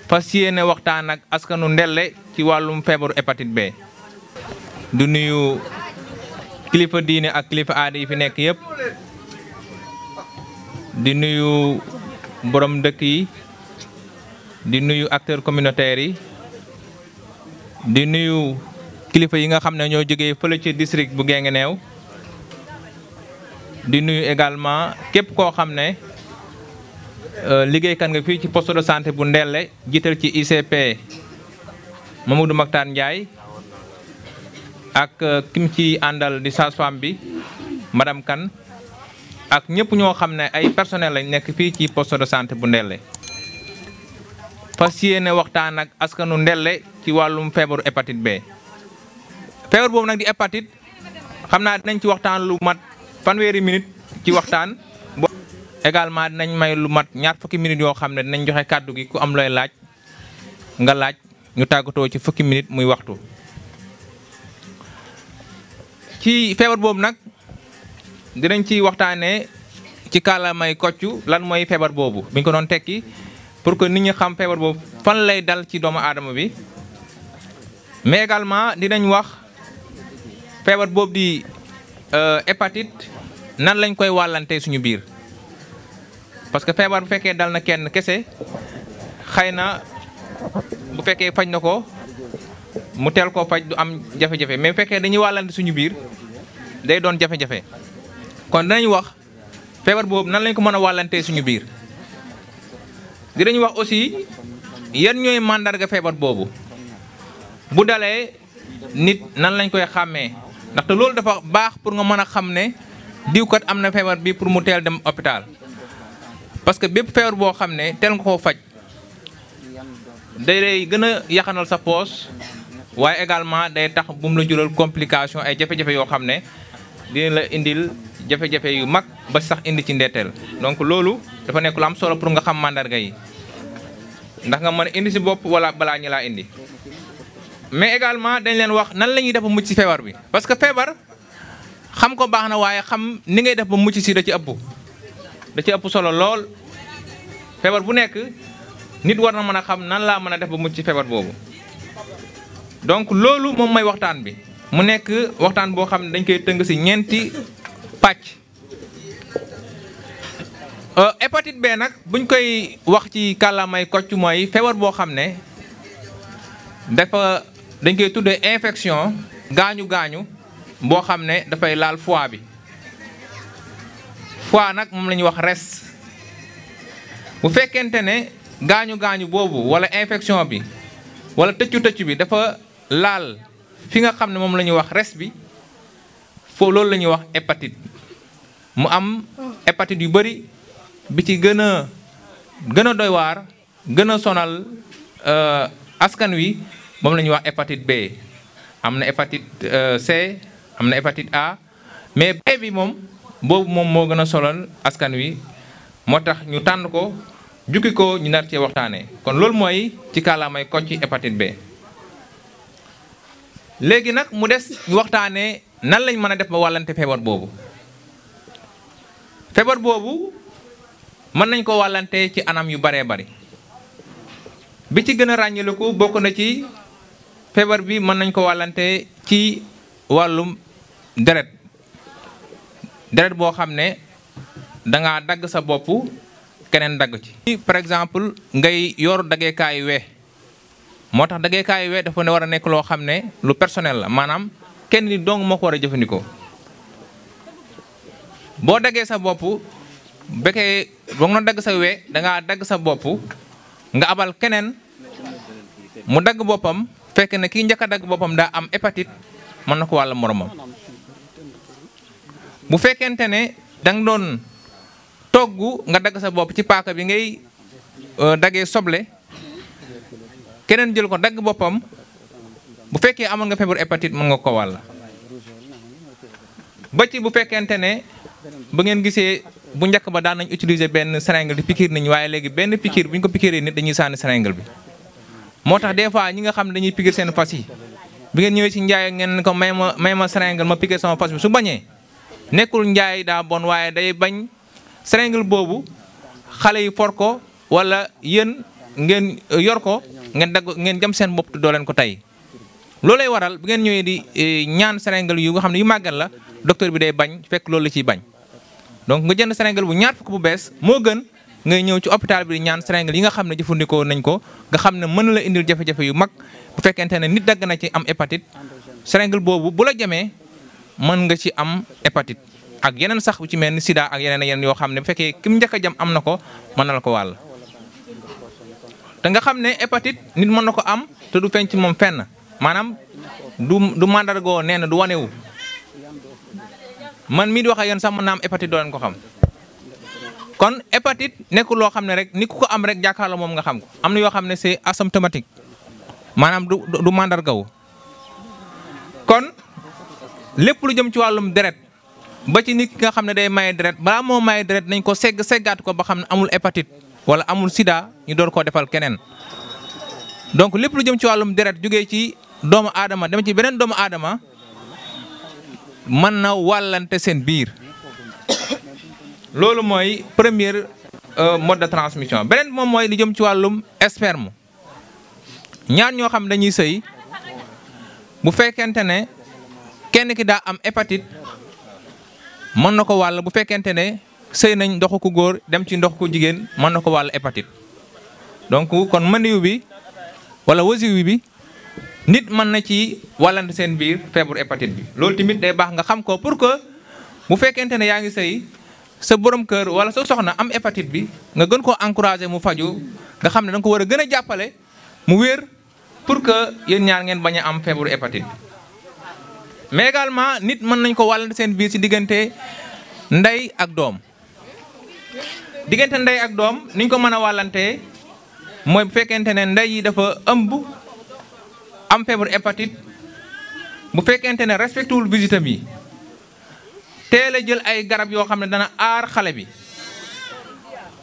fas yéene waxtaan ak askanu Ndelle ci wàllum feebaru hépatite B. du nuyu kilifa diine ak kilifa aada yi fi nekk yëpp di nuyu borom dëkk yi di nuyu acteurs communautaires yi di nuyu kilifa yi nga xam ne ñoo jógee fële ci district bu Guinguinéo di nuyu également képp koo xam ne liggéeykat nga fii ci poste de santé bu Ndelle jiital ci ICP Mamadou Mactar Ndiaye ak kim ci àndal di sage-femme bi madame Kane ak ñëpp ñoo xam ne ay personnel lañ nekk fii ci poste de santé bu Ndelle fas yéene waxtaan ak askanu Ndelle ci wàllum feebaru hépatite B. feebar boobu nag di hépatite xam naa dinañ ci waxtaan lu mat fanweeri minute ci waxtaan. également dinañ may lu mat ñaar fukki minutes yoo xam ne dinañ joxe kàddu gi ku am looy laaj nga laaj ñu tàggatoo ci fukki minutes muy waxtu. ci feebar boobu nag dinañ ci waxtaanee ci kàllaamay kocc lan mooy feebar boobu bi ñu ko doon tekki pour que nit ñi xam feebar boobu fan lay dal ci doomu aadama bi mais également dinañ wax feebar boobu di hépatite nan lañ koy wàllante suñu biir. parce que feebar bu fekkee dal na kenn kese xëy na bu fekkee faj na ko mu teel koo faj du am jafe-jafe mais bu fekkee dañuy wàllante suñu biir day doon jafe-jafe kon dinañ wax feebar boobu nan lañ ko mën a wàllantee suñu biir. dinañ wax aussi yan ñooy màndarga feebar boobu bu dalee nit nan lañ koy xàmmee ndaxte loolu dafa baax pour nga mën a xam ne diwkat am na feebar bi pour mu teel dem hôpital. parce que bépp feebar boo xam ne teel nga koo faj day lay gën a yaxanal sa poos waaye également day tax bu mu la jural complication ay jafe-jafe yoo xam ne dina la indil jafe-jafe yu mag ba sax indi ci ndetteel. donc loolu dafa nekk lu am solo pour nga xam mandarga yi ndax nga mën a indi si bopp wala balaa ñu laa indi. mais également dañ leen wax nan la ñuy def ba mucc ci feebar bi parce que feebar xam ko baax na waaye xam ni ngay def ba mucc si da ci ëpp solo lool. feebar bu nekk nit war na mën a xam nan laa mën a def ba mucc ci feebar boobu. donc loolu moom mooy waxtaan bi mu nekk waxtaan boo xam ne dañ koy tënk ci ñeenti pàcc. hépatite B nag buñ koy wax ci kàllaamay kocc mooy feebar boo xam ne dañ koy tuddee infection gaañu boo xam ne dafay laal foie bi. foie nag moom la ñuy wax res bu fekkente ne gaañu boobu wala infection bi wala tëccu bi dafa laal fi nga xam ne moom la ñuy wax res bi foofu loolu la ñuy wax hépatite. mu am hépatite yu bari bi ci gën a doy waar gën a sonal askan wi moom la ñuy wax hépatite B. am na hépatite C am na hépatite A mais B bi moom. boobu moom moo gën a solal askan wi moo tax ñu tànn ko jukki ko ñu nar cee waxtaanee kon loolu mooy ci kàllaamay kocc hépatite B. léegi nag mu des ñu waxtaanee nan lañ mën a def ba wàllante feebar boobu. feebar boobu mën nañ ko wàllante ci anam yu baree bari bi ci gën a ràññaliku bokk na ci feebar bi mën nañ ko wàllante ci wàllum deret boo xam ne dangaa dagg sa bopp keneen dagg ci. par exemple ngay yor daggeekaayu we moo tax daggeekaayu we dafa ne war a nekk loo xam ne lu personnel la maanaam kenn ni dong moo ko war a jëfandikoo. boo daggee sa bopp bekkee boo nga dagg sa we dangaa dagg sa bopp nga abal keneen mu dagg boppam fekk ne kii njëkk a dagg boppam daa am hépatite mën na ko wàll moromam. bu fekkente ne danga doon togg nga dagg sa bopp ci paaka bi ngay daggee soble keneen jël ko dagg boppam bu fekkee amoon nga feebar hépatite mën nga ko wàll. ba ci bu fekkente ne ba ngeen gisee bu njëkk ba daan nañ utiliser benn seringue di piqûre nit ñi waaye léegi benn piqûre bu ñu ko piqûree nit dañuy sànni seringue bi. moo tax des fois ñi nga xam ne dañuy piqûre seen fas yi bi ngeen ñëwee ci njaay ngeen ko may ma seringue ma piqûre sama fas bi su bañee nekkul njaay daa bon waaye day bañ seringue boobu xale yi for ko wala yéen ngeen yor ko ngeen jam seen bopp doo leen ko tey loolay waral bu ngeen ñëwee di ñaan seringue yu nga xam ne yu màggat la docteur bi day bañ fekk loolu la ciy bañ donc nga jënd seringue bu ñaar fukk bu bees moo gën ngay ñëw ci hôpital bi di ñaan seringue yi nga xam ne jëfandikoo nañ ko nga xam ne mën na la indil jafe-jafe yu mag bu fekkente ne nit dagg na ci am hépatite seringue boobu bu la jamee mën nga ci am hépatite ak yeneen sax bu ci mel ni sida ak yeneen yoo xam ne bu fekkee ki mu njëkk a jam am na ko mën na la ko wàll te nga xam ne hépatite nit mën na ko am te du feeñ ci moom fenn maanaam du mandargoo nee na du wanewu man mii di wax ak yéen sax mën naa am hépatite doo leen ko xam kon hépatite nekkul loo xam ne rek ni ku ko am rek jàkkaarloo moom nga xam ko am na yoo xam ne c'est asymptomatique maanaam du mandargawu kon lépp lu jëm ci wàllum deret ba ci nit ki nga xam ne day maye deret balaa moo maye deret nañ ko seggaat ko ba xam ne amul hépatite wala amul sida ñu door koo defal keneen donc lépp lu jëm ci wàllum deret jógee ci doomu aadama dem ci beneen doomu aadama mën na wàllante seen biir loolu mooy premier mode de transmission beneen moom mooy lu jëm ci wàllum sperme ñaar ñoo xam dañuy sëy bu fekkente ne kenn ki daa am hépatite mën na ko wàll bu fekkente ne sëy nañ ndoxu ku góor dem ci ndox ku jigéen mën na ko wàll hépatite donc kon maniyu bi wala wasiwu bi nit mën na ci wàllante seen biir feebaru hépatite bi loolu tamit day baax nga xam ko pour que bu fekkente ne yaa ngi sëy sa borom kër wala sa soxna am hépatite bi nga gën koo encourager mu faju nga xam ne da nga ko war a gën a jàppale mu wér pour que yéen ñaar ngeen bañ a am feebaru hépatite bi mais également nit mën nañ ko wàllante seen biir ci diggante ndey ak doom diggante ndey ak doom niñ ko mën a wàllantee mooy bu fekkente ne ndey yi dafa ëmb am feebaru hépatite bu fekkente ne respecté wul visitam yi teel a jël ay garab yoo xam ne dana aar xale bi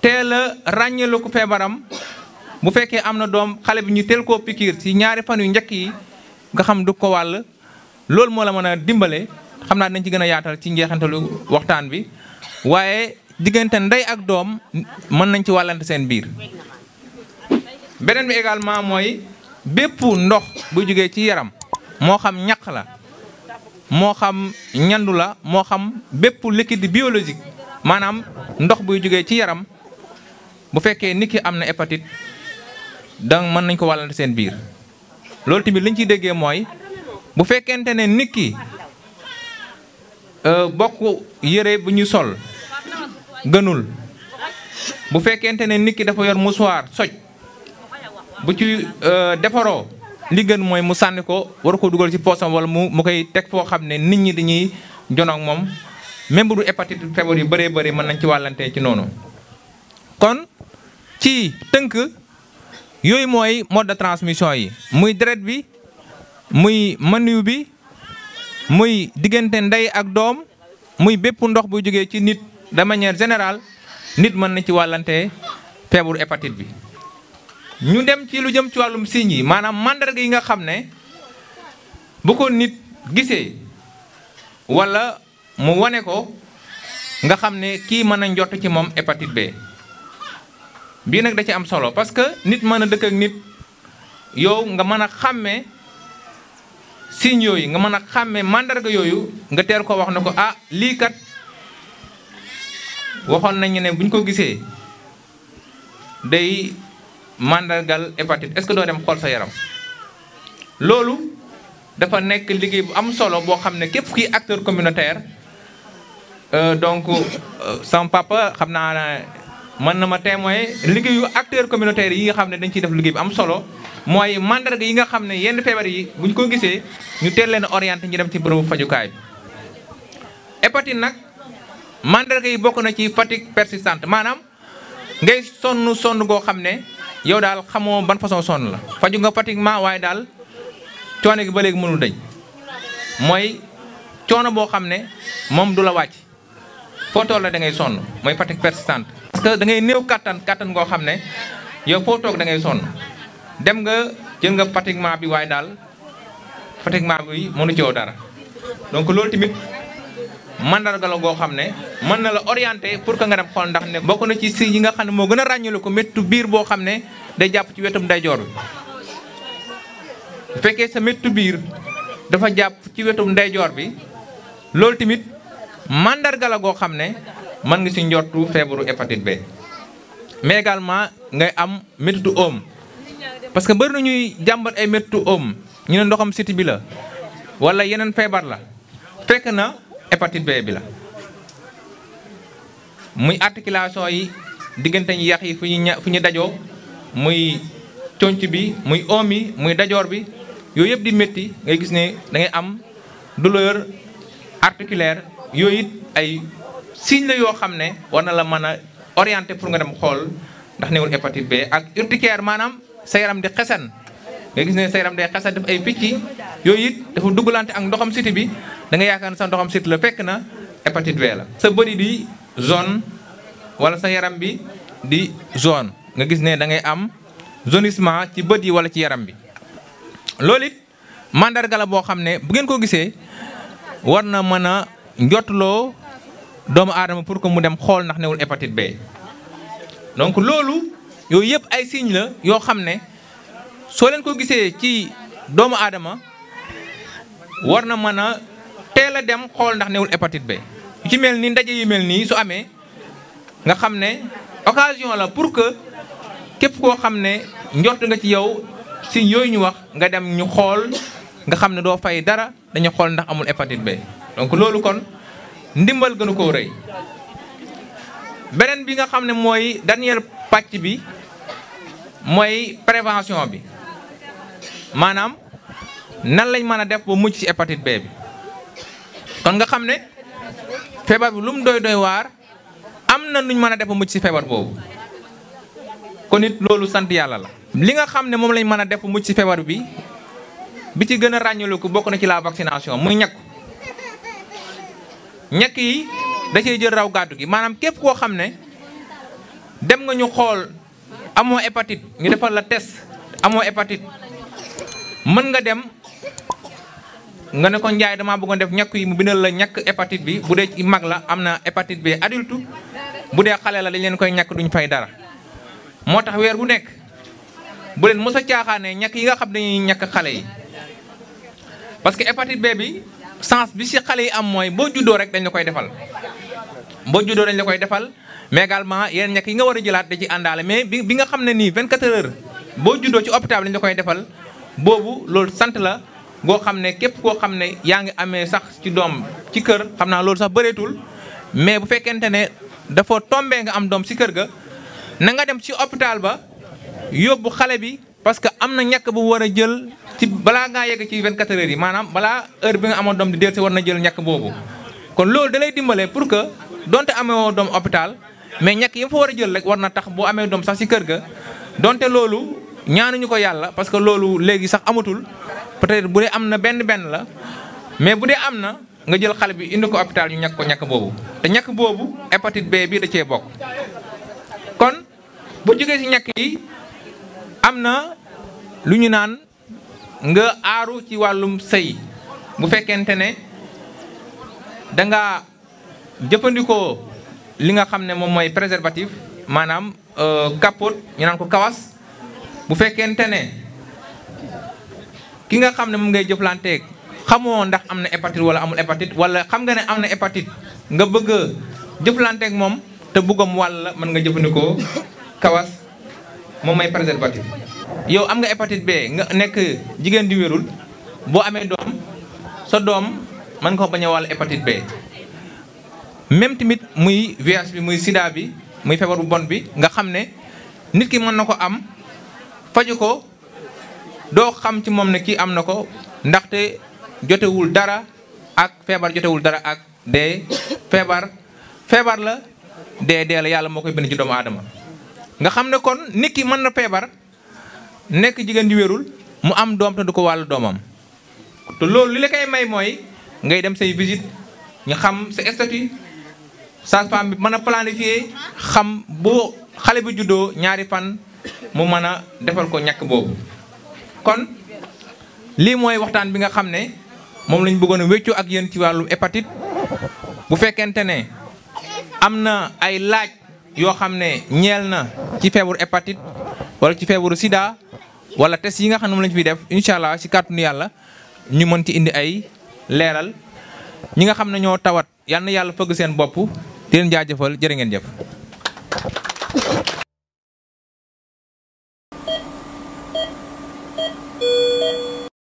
teel a ràññeelu ko feebaram bu fekkee am na doom xale bi ñu teel koo pikiir ci ñaari fan yu njëkk yi nga xam du ko wàll loolu moo la mën a dimbale xam naa dañ ci gën a yaatal ci njeexantalu waxtaan bi waaye diggante ndey ak doom mën nañ ci wàllante seen biir beneen bi également mooy bépp ndox bu jógee ci yaram moo xam ñaq la moo xam ñandu la moo xam bépp liquide biologique maanaam ndox buy jógee ci yaram bu fekkee nit ki am na hépatite donc mën nañ ko wàllante seen biir loolu tamit liñ ciy déggee mooy bu fekkente ne nit ki bokk yére bu ñu sol gënul bu fekkente ne nit ki dafa yor mouchoir soj bu ci defaroo li gën mooy mu sànni ko war ko dugal ci poosam wala mu koy teg foo xam ne nit ñi dañuy jonoog moom même bu du hépatite feebar yu bëree bëri mën nañ ci wàllante ci noonu. kon ci tënk yooyu mooy mode de transmission yi muy deret bi muy maniw bi muy diggante ndey ak doom muy bépp ndox bu jógee ci nit de manière générale nit mën na ci wàllante feebaru hépatite bi. ñu dem ci lu jëm ci wàllum signes yi maanaam mandarga yi nga xam ne bu ko nit gisee wala mu wane ko nga xam ne kii mën a njort ci moom hépatite B bii nag da ci am solo parce que nit mën a dëkk ak nit yow nga mën a xàmmee signes yooyu nga mën a xàmmee mandarga yooyu nga teel ko wax ne ko ah lii kat waxoon nañu ne buñ ko gisee day mandargal hépatite est-ce que doo dem xool sa yaram loolu dafa nekk liggéey bu am solo boo xam ne képp kuy acteur communautaire donc sama papa xam naa mën na ma témoin liggéeyu acteur communautaire yi nga xam ne dañ ciy def liggéey bu am solo mooy mandarga yi nga xam ne yenn feebar yi buñ ko gisee ñu teel leen orienté ñu dem ci bërëbu fajukaay bi. hépatite nag mandarga yi bokk na ci fatigue persistante maanaam ngay sonn goo xam ne yow daal xamoo ban façon sonn la faju nga pratiquement waaye daal coono gi ba léegi mënul dañ mooy coono boo xam ne moom du la wàcc foo toll da ngay sonn mooy fatigue persistante. parce que da ngay néew kattan goo xam ne yow foo toog da ngay sonn dem nga jël nga pratiquement bi waaye daal pratiquement bi mënu ci yow dara donc loolu tamit mandarga la goo xam ne mën na la orienté pour que nga dem xool ndax ne bokk na ci si yi nga xam ne moo gën a ràññale ko méttu biir boo xam ne day jàpp ci wetum ndeyjoor bi bu fekkee sa méttitu biir dafa jàpp ci wetum ndeyjoor bi loolu tamit mandarga la goo xam ne mën nga ci njortu feebaru hépatite B. mais également ngay am méttitu oom parce que bari na ñuy jàmbat ay méttitu oom ñu ne ndoxam siti bi la wala yeneen feebar la fekk na hépatite B bi la. muy articulation yi diggante ñi yax yi fu ñu dajoo muy conc bi muy oom yi muy dajoor bi yooyu yëpp di métti ngay gis ne da ngay am douleur articulaire yooyu it ay signe la yoo xam ne war na la mën a orienté pour nga dem xool ndax newul hépatite B. ak urticaire maanaam sa yaram di xesan nga gis ne sa yaram day xesan def ay picc yooyu it dafa duggalante ak ndoxam siti bi da nga yaakaar ne sa ndoxam siti la fekk na hépatite B la. sa bëri di jaune wala sa yaram bi di jaune nga gis ne da ngay am jaunissement ci bët yi wala ci yaram bi loolu it mandarga la boo xam ne bu ngeen ko gisee war na mën a njotuloo doomu aadama pour que mu dem xool ndax newul hépatite B. donc loolu yooyu yëpp ay signes la yoo xam ne soo leen ko gisee ci doomu aadama war na mën a teel a dem xool ndax newul hépatite B. yu ci mel ni ndaje yu mel nii su amee nga xam ne occasion la pour que képp koo xam ne njort nga ci yow signes yooyu ñu wax nga dem ñu xool nga xam ne doo fay dara dañu xool ndax amul hépatite B. donc loolu kon ndimbal gënu koo rëy. beneen bi nga xam ne mooy dernier pàcc bi mooy prévention bi maanaam nan lañ mën a def ba mucc ci hépatite B bi. kon nga xam ne feebar bi lu mu doy waar am na nuñ mën a def ba mucc ci feebar boobu kon it loolu sant yàlla la. li nga xam ne moom lañ mën a def ba mucc ci feebar bi ci gën a ràññale ko bokk na ci la vaccination muy ñàkk yi da cee jël raw gàddu gi maanaam képp koo xam ne dem nga ñu xool amoo hépatite ñu defal la test amoo hépatite mën nga dem nga ne ko Njaay damaa bëggoon def ñàkk yi mu bindal la ñàkk hépatite bi bu dee ci mag la am na hépatite B adulte bu dee xale la dañ leen koy ñàkk duñ fay dara. moo tax weer bu nekk bu leen mos a caaxaanee ñàkk yi nga xam dañuy ñàkk xale yi parce que hépatite B bi sens bi ci xale yi am mooy boo juddoo rek dañ la koy defal mais également yeneen ñàkk yi nga war a jëlaat da ci àndaale mais bi nga xam ne nii 24 heures boo juddoo ci hôpital dañ la koy defal boobu loolu sant la goo xam ne képp koo xam ne yaa ngi amee sax ci doom ci kër xam naa loolu sax bëreetul mais bu fekkente ne dafa tombé nga am doom ci kër ga na nga dem ci hôpital ba yóbbu xale bi parce que am na ñàkk bu war a jël ci balaa ngaa yegg ci 24 heures yi maanaam balaa heure bi nga amoon doom di dellusi war na jël ñàkk boobu. kon loolu da lay dimbale pour que donte amee woo doom hôpital mais ñàkk yi fa war a jël rek war na tax boo amee doom sax ci kër ga donte loolu ñaanuñu ko yàlla parce que loolu léegi sax amatul peut-être bu dee am na benn la mais bu dee am na nga jël xale bi indi ko hôpital ñu ñàkk ko ñàkk boobu te ñàkk boobu hépatite B bi da cee bokk. kon bu jógee ci ñàkk yi am na lu ñu naan nga aaru ci wàllum sëy bu fekkente ne da nga jëfandikoo li nga xam ne moom mooy préservatif maanaam capote ñu naan ko kawas bu fekkente ne ki nga xam ne moom ngay jëflanteeg xamoo ndax am na hépatite wala amul hépatite wala xam nga ne am na hépatite nga bëgg a jëflanteeg moom te bëggam wàll mën nga jëfandikoo kawas moom mooy préservatif. yow am nga hépatite B nga nekk jigéen di wérul boo amee doom sa doom mën nga ko bañ a wàll hépatite B. même tamit muy VIH bi muy sida bi muy feebar bu bon bi nga xam ne nit ki mën na ko am faju ko doo xam ci moom ne kii am na ko ndaxte jotewul dara ak feebar jotewul dara ak dee feebar la dee la yàlla moo koy bind ci doomu aadama. nga xam ne kon nit ki mën na feebar nekk jigéen di wérul mu am doom te du ko wàllu doomam te loolu li la koy may mooy ngay dem say visite ñu xam sa statut sage-femme bi mën a planifier xam boo xale bi juddoo ñaari fan mu mën a defal ko ñàkk boobu. kon lii mooy waxtaan bi nga xam ne moom lañ bëggoon a wéccoo ak yéen ci wàllu hépatite bu fekkente ne am na ay laaj yoo xam ne ñeel na ci feebaru hépatite wala ci feebaru sida wala test yi nga xam ne moom lañu fiy def incha allah ci kàttanu yàlla ñu mën ci indi ay leeral ñi nga xam ne ñoo tawat yal na yàlla fëgg seen bopp di leen jaajëfal jërë ngeen jëf.